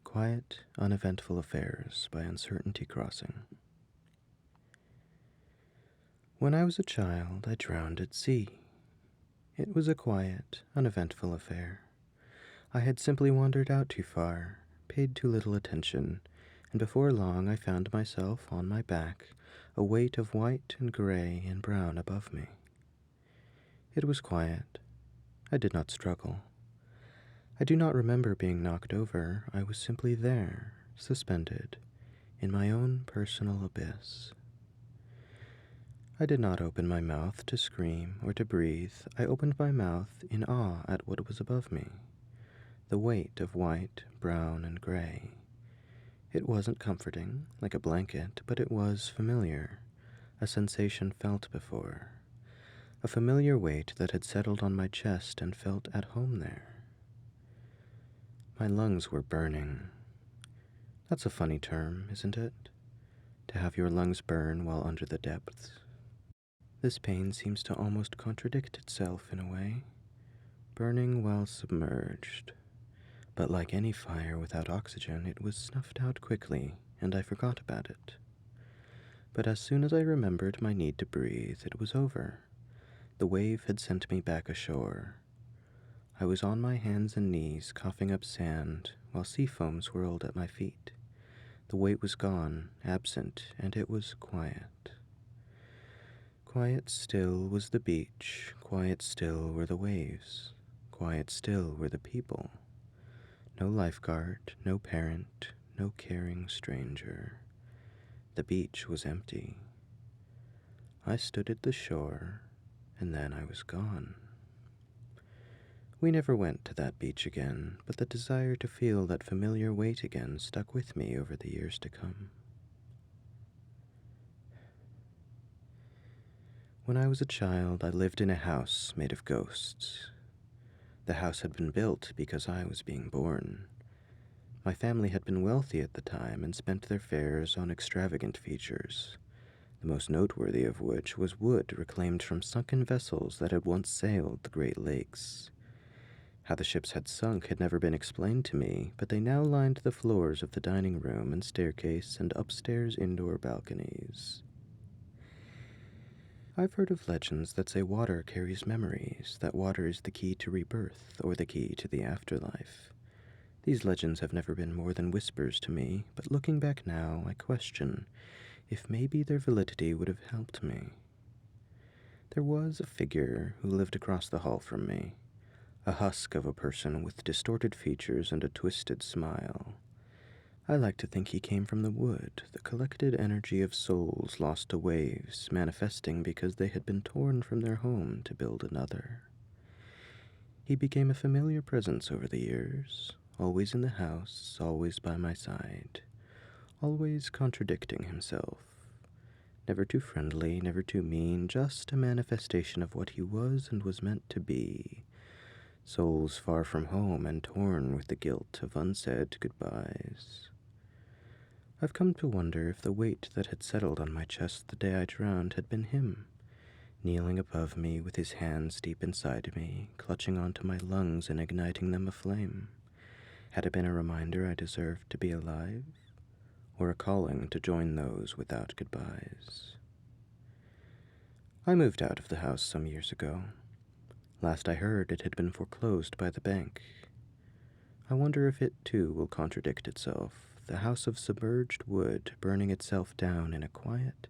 Quiet, Uneventful Affairs by UncertaintyCrossing. When I was a child, I drowned at sea. It was a quiet, uneventful affair. I had simply wandered out too far, paid too little attention, and before long I found myself on my back, a weight of white and gray and brown above me. It was quiet. I did not struggle. I do not remember being knocked over. I was simply there, suspended, in my own personal abyss. I did not open my mouth to scream or to breathe. I opened my mouth in awe at what was above me, the weight of white, brown, and gray. It wasn't comforting, like a blanket, but it was familiar, a sensation felt before, a familiar weight that had settled on my chest and felt at home there. My lungs were burning. That's a funny term, isn't it? To have your lungs burn while under the depths. This pain seems to almost contradict itself in a way, burning while submerged. But like any fire without oxygen, it was snuffed out quickly, and I forgot about it. But as soon as I remembered my need to breathe, it was over. The wave had sent me back ashore. I was on my hands and knees, coughing up sand, while sea foam swirled at my feet. The weight was gone, absent, and it was quiet. Quiet still was the beach, quiet still were the waves, quiet still were the people. No lifeguard, no parent, no caring stranger. The beach was empty. I stood at the shore, and then I was gone. We never went to that beach again, but the desire to feel that familiar weight again stuck with me over the years to come. When I was a child, I lived in a house made of ghosts. The house had been built because I was being born. My family had been wealthy at the time and spent their fares on extravagant features, the most noteworthy of which was wood reclaimed from sunken vessels that had once sailed the Great Lakes. How the ships had sunk had never been explained to me, but they now lined the floors of the dining room and staircase and upstairs indoor balconies. I've heard of legends that say water carries memories, that water is the key to rebirth or the key to the afterlife. These legends have never been more than whispers to me, but looking back now, I question if maybe their validity would have helped me. There was a figure who lived across the hall from me. A husk of a person with distorted features and a twisted smile. I like to think he came from the wood, the collected energy of souls lost to waves, manifesting because they had been torn from their home to build another. He became a familiar presence over the years, always in the house, always by my side, always contradicting himself. Never too friendly, never too mean, just a manifestation of what he was and was meant to be. Souls far from home and torn with the guilt of unsaid goodbyes. I've come to wonder if the weight that had settled on my chest the day I drowned had been him, kneeling above me with his hands deep inside me, clutching onto my lungs and igniting them aflame. Had it been a reminder I deserved to be alive, or a calling to join those without goodbyes? I moved out of the house some years ago. Last I heard, it had been foreclosed by the bank. I wonder if it, too, will contradict itself, the house of submerged wood burning itself down in a quiet,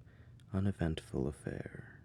uneventful affair.